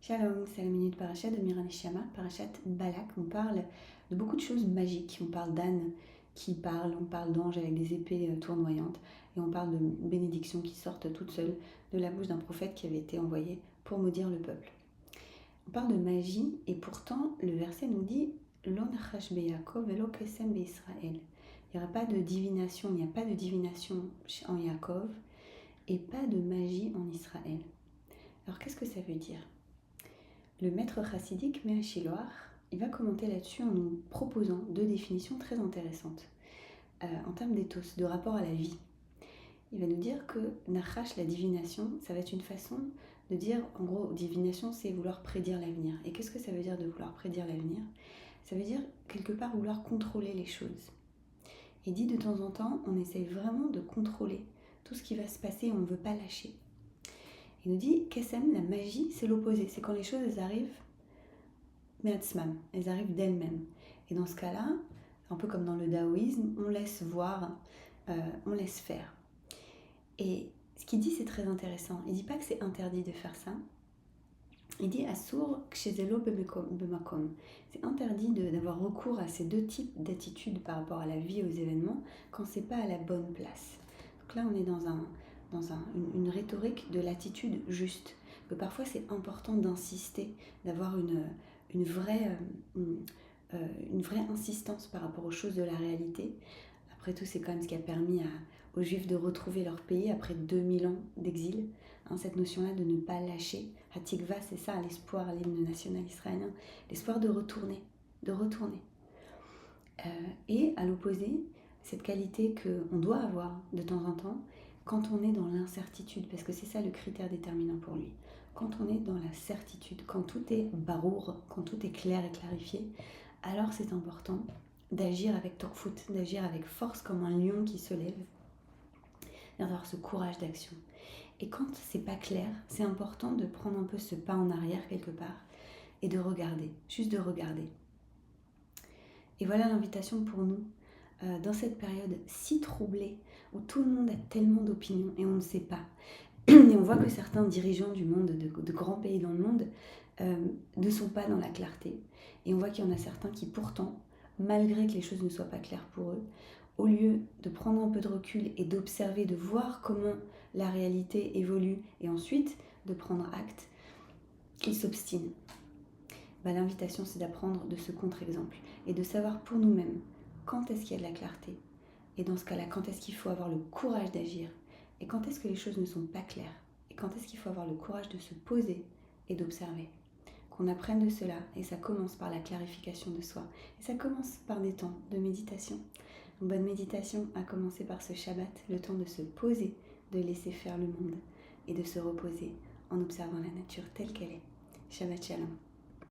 Shalom, c'est la minute parachat de Miran Neshama, parachat Balak. On parle de beaucoup de choses magiques. On parle d'ânes qui parlent, on parle d'anges avec des épées tournoyantes, et on parle de bénédictions qui sortent toutes seules de la bouche d'un prophète qui avait été envoyé pour maudire le peuple. On parle de magie, et pourtant le verset nous dit Lo nachash beYaakov velo kesem beIsraël. Il n'y aura pas de divination, il n'y a pas de divination en Yaakov et pas de magie en Israël. Alors qu'est-ce que ça veut dire ? Le maître chassidique Meah Shiloach, il va commenter là-dessus en nous proposant deux définitions très intéressantes en termes d'éthos, de rapport à la vie. Il va nous dire que Nachash, la divination, ça va être une façon de dire, en gros, divination, c'est vouloir prédire l'avenir. Et qu'est-ce que ça veut dire de vouloir prédire l'avenir ? Ça veut dire, quelque part, vouloir contrôler les choses. Il dit, de temps en temps, on essaye vraiment de contrôler tout ce qui va se passer et on ne veut pas lâcher. Il nous dit, Kesem, la magie, c'est l'opposé. C'est quand les choses, elles arrivent me'atzmam, elles arrivent d'elles-mêmes. Et dans ce cas-là, un peu comme dans le taoïsme, on laisse voir, on laisse faire. Et ce qu'il dit, c'est très intéressant. Il ne dit pas que c'est interdit de faire ça. Il dit Asur kshezelo bemakom. C'est interdit d'avoir recours à ces deux types d'attitudes par rapport à la vie et aux événements quand c'est pas à la bonne place. Donc là, on est dans une rhétorique de l'attitude juste. Que parfois, c'est important d'insister, d'avoir une vraie insistance par rapport aux choses de la réalité. Après tout, c'est quand même ce qui a permis aux Juifs de retrouver leur pays après 2000 ans d'exil. Cette notion-là de ne pas lâcher. Hatikva, c'est ça, l'espoir, l'hymne national israélien, l'espoir de retourner. Et à l'opposé, cette qualité qu'on doit avoir de temps en temps quand on est dans l'incertitude, parce que c'est ça le critère déterminant pour lui. Quand on est dans la certitude, quand tout est barour, quand tout est clair et clarifié, alors c'est important d'agir avec torfout, d'agir avec force comme un lion qui se lève, d'avoir ce courage d'action. Et quand c'est pas clair, c'est important de prendre un peu ce pas en arrière quelque part et de regarder, juste de regarder. Et voilà l'invitation pour nous, dans cette période si troublée, où tout le monde a tellement d'opinions et on ne sait pas. Et on voit que certains dirigeants du monde, de grands pays dans le monde, ne sont pas dans la clarté. Et on voit qu'il y en a certains qui pourtant, malgré que les choses ne soient pas claires pour eux, au lieu de prendre un peu de recul et d'observer, de voir comment la réalité évolue et ensuite de prendre acte, ils s'obstinent. L'invitation, c'est d'apprendre de ce contre-exemple et de savoir pour nous-mêmes quand est-ce qu'il y a de la clarté. Et dans ce cas-là, quand est-ce qu'il faut avoir le courage d'agir et quand est-ce que les choses ne sont pas claires et quand est-ce qu'il faut avoir le courage de se poser et d'observer. Qu'on apprenne de cela et ça commence par la clarification de soi. Et ça commence par des temps de méditation. Une bonne méditation a commencé par ce Shabbat, le temps de se poser, de laisser faire le monde et de se reposer en observant la nature telle qu'elle est. Shabbat Shalom.